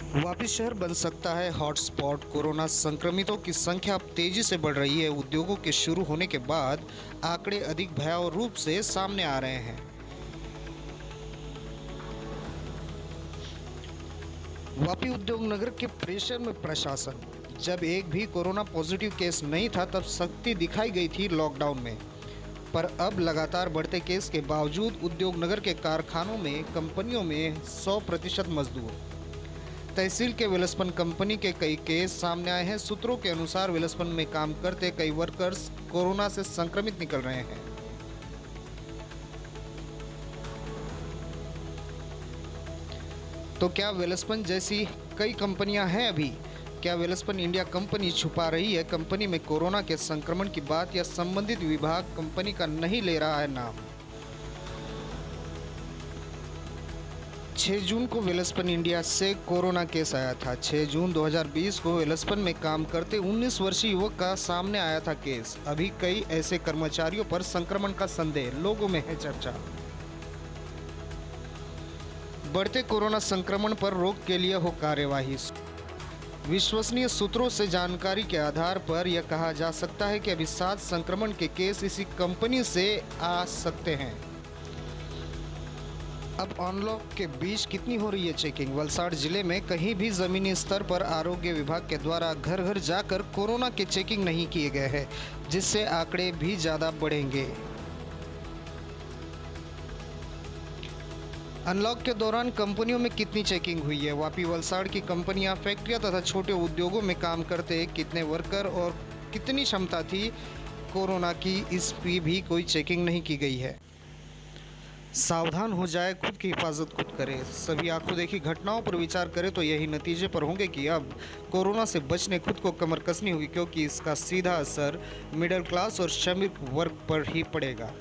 वापी शहर बन सकता है हॉटस्पॉट। कोरोना संक्रमितों की संख्या अब तेजी से बढ़ रही है। उद्योगों के शुरू होने के बाद आंकड़े अधिक भयावह रूप से सामने आ रहे हैं। वापी उद्योग नगर के प्रेशर में प्रशासन। जब एक भी कोरोना पॉजिटिव केस नहीं था तब सख्ती दिखाई गई थी लॉकडाउन में, पर अब लगातार बढ़ते केस के बावजूद उद्योग नगर के कारखानों में, कंपनियों में 100% मजदूर। तहसील के वेलस्पन कंपनी के कई केस सामने आए हैं। सूत्रों के अनुसार वेलस्पन में काम करते कई वर्कर्स कोरोना से संक्रमित निकल रहे हैं। तो क्या वेलस्पन जैसी कई कंपनियां हैं अभी? क्या वेलस्पन इंडिया कंपनी छुपा रही है कंपनी में कोरोना के संक्रमण की बात, या संबंधित विभाग कंपनी का नहीं ले रहा है नाम? 6 जून को वेलस्पन इंडिया से कोरोना केस आया था। 6 जून 2020 को वेलस्पन में काम करते 19 वर्षीय युवक का सामने आया था केस। अभी कई ऐसे कर्मचारियों पर संक्रमण का संदेह, लोगों में है चर्चा। बढ़ते कोरोना संक्रमण पर रोक के लिए हो कार्यवाही। विश्वसनीय सूत्रों से जानकारी के आधार पर यह कहा जा सकता है कि अभी 7 संक्रमण के केस इसी कंपनी से आ सकते हैं। अब अनलॉक के बीच कितनी हो रही है चेकिंग? वलसाड़ जिले में कहीं भी जमीनी स्तर पर आरोग्य विभाग के द्वारा घर घर जाकर कोरोना के चेकिंग नहीं किए गए हैं, जिससे आंकड़े भी ज़्यादा बढ़ेंगे। अनलॉक के दौरान कंपनियों में कितनी चेकिंग हुई है? वापी वलसाड़ की कंपनियां, फैक्ट्रियां तथा छोटे उद्योगों में काम करते कितने वर्कर और कितनी क्षमता थी कोरोना की, इस पर भी कोई चेकिंग नहीं की गई है। सावधान हो जाए, खुद की हिफाजत खुद करे। सभी आंखों देखी घटनाओं पर विचार करें तो यही नतीजे पर होंगे कि अब कोरोना से बचने खुद को कमर कसनी होगी, क्योंकि इसका सीधा असर मिडिल क्लास और श्रमिक वर्ग पर ही पड़ेगा।